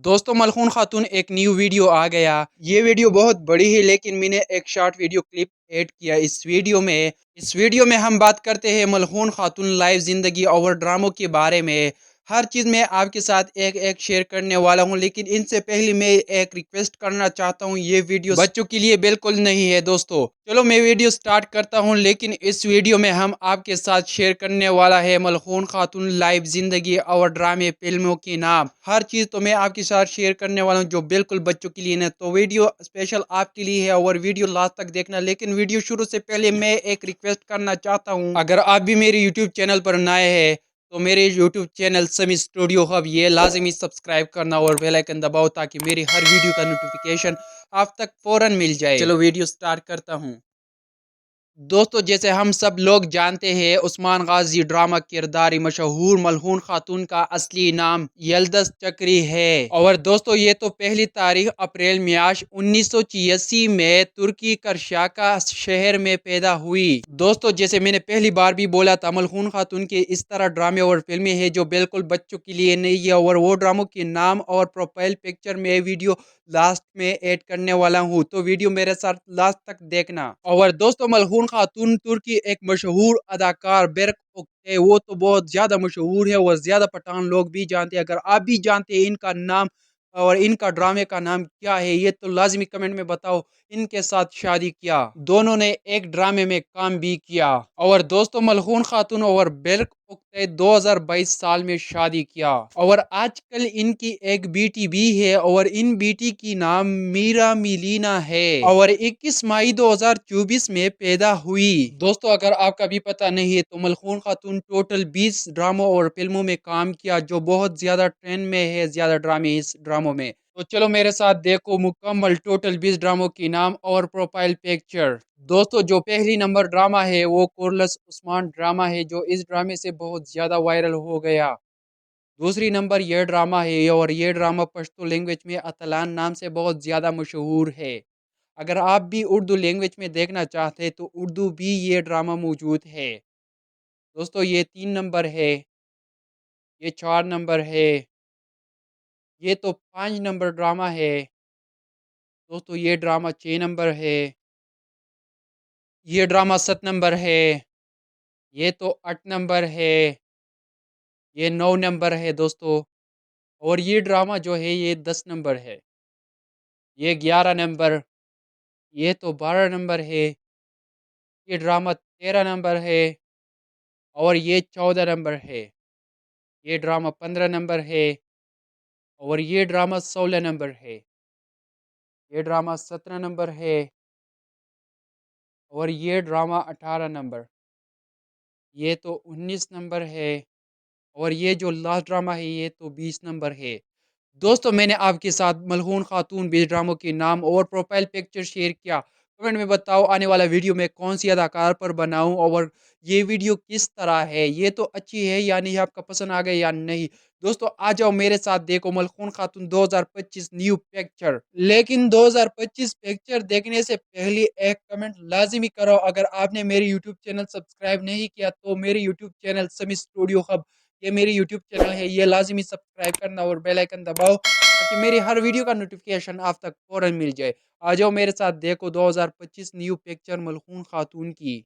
दोस्तों मलखून खातून एक new video आ गया। ये वीडियो बहुत बड़ी है लेकिन मैंने एक शॉर्ट वीडियो क्लिप ऐड किया इस वीडियो में हम बात करते हैं मलखून खातून लाइव जिंदगी और ड्रामों के बारे में। हर चीज़ मैं आपके साथ एक एक शेयर करने वाला हूं, लेकिन इनसे पहले मैं एक रिक्वेस्ट करना चाहता हूं। ये वीडियो बच्चों के लिए बिल्कुल नहीं है दोस्तों। चलो मैं वीडियो स्टार्ट करता हूं, लेकिन इस वीडियो में हम आपके साथ शेयर करने वाला है मलखून खातून लाइव जिंदगी और ड्रामे फिल्मों के नाम। हर चीज़ तो मैं आपके साथ शेयर करने वाला हूँ जो बिल्कुल बच्चों के लिए ना, तो वीडियो स्पेशल आपके लिए है और वीडियो लास्ट तक देखना। लेकिन वीडियो शुरू से पहले मैं एक रिक्वेस्ट करना चाहता हूँ, अगर आप भी मेरे यूट्यूब चैनल पर नए हैं तो मेरे यूट्यूब चैनल समी स्टूडियो हब ये लाजमी सब्सक्राइब करना और बेल आइकन दबाओ ताकि मेरी हर वीडियो का नोटिफिकेशन आप तक फौरन मिल जाए। चलो वीडियो स्टार्ट करता हूँ। दोस्तों जैसे हम सब लोग जानते हैं, उस्मान गाजी ड्रामा किरदारी मशहूर मलहून खातून का असली नाम यल्दज चक्री है। और दोस्तों ये तो पहली तारीख अप्रैल म्याश 1986 में तुर्की करशाका शहर में पैदा हुई। दोस्तों जैसे मैंने पहली बार भी बोला था, मलहून खातून के इस तरह ड्रामे और फिल्में हैं जो बिल्कुल बच्चों के लिए नहीं है, और वो ड्रामों के नाम और प्रोफाइल पिक्चर में वीडियो लास्ट में ऐड करने वाला हूँ, तो वीडियो मेरे साथ लास्ट तक देखना। और दोस्तों मलहून खातून तुर्की एक मशहूर अदाकार बेरक है, वो तो बहुत ज्यादा मशहूर है और ज्यादा पठान लोग भी जानते हैं। अगर आप भी जानते हैं इनका नाम और इनका ड्रामे का नाम क्या है, ये तो लाजमी कमेंट में बताओ। इनके साथ शादी किया, दोनों ने एक ड्रामे में काम भी किया। और दोस्तों मलहून खातून और बेरक उक्ते 2022 साल में शादी किया और आजकल इनकी एक बेटी भी है और इन बेटी की नाम मीरा मिलीना है और 21 मई 2024 में पैदा हुई। दोस्तों अगर आपका भी पता नहीं है तो मलखून खातून टोटल 20 ड्रामों और फिल्मों में काम किया, जो बहुत ज्यादा ट्रेंड में है, ज्यादा ड्रामे इस ड्रामों में। तो चलो मेरे साथ देखो मुकम्मल टोटल 20 ड्रामों के नाम और प्रोफाइल पिक्चर। दोस्तों जो पहली नंबर ड्रामा है वो कोरलस उस्मान ड्रामा है, जो इस ड्रामे से बहुत ज्यादा वायरल हो गया। दूसरी नंबर ये ड्रामा है और ये ड्रामा पश्तो लैंग्वेज में अतलान नाम से बहुत ज़्यादा मशहूर है। अगर आप भी उर्दू लैंग्वेज में देखना चाहते हैं तो उर्दू भी ये ड्रामा मौजूद है। दोस्तों ये 3 नंबर है, ये 4 नंबर है, ये तो 5 नंबर ड्रामा है। दोस्तों ये ड्रामा 6 नंबर है, ये ड्रामा 7 नंबर है, ये तो 8 नंबर है, ये 9 नंबर है दोस्तों। और ये ड्रामा जो है ये 10 नंबर है, ये 11 नंबर, ये तो 12 नंबर है, ये ड्रामा 13 नंबर है, और ये 14 नंबर है, ये ड्रामा 15 नंबर है, और ये ड्रामा 16 नंबर है, ये ड्रामा 17 नंबर है, और ये ड्रामा 18 नंबर, ये तो 19 नंबर है, और ये जो लास्ट ड्रामा है ये तो 20 नंबर है। दोस्तों मैंने आपके साथ मलहून खातून 20 ड्रामों के नाम और प्रोफाइल पिक्चर शेयर किया। कमेंट में बताओ आने वाला वीडियो में कौन सी अदाकार पर बनाऊं और ये वीडियो किस तरह है, ये तो अच्छी है या नहीं, आपका पसंद आ गया या नहीं। दोस्तों आ जाओ मेरे साथ देखो मलखून खातून 2025 न्यू पिक्चर। लेकिन 2025 पिक्चर देखने से पहले एक कमेंट लाजिमी करो। अगर आपने मेरे यूट्यूब चैनल सब्सक्राइब नहीं किया तो मेरे यूट्यूब चैनल समी स्टूडियो हब, ये मेरी यूट्यूब चैनल है, ये लाजिमी सब्सक्राइब करना और बेल आइकन दबाओ ताकि मेरी हर वीडियो का नोटिफिकेशन आप तक फौरन मिल जाए। आ जाओ मेरे साथ देखो 2025 न्यू पिक्चर मलखून खातून की।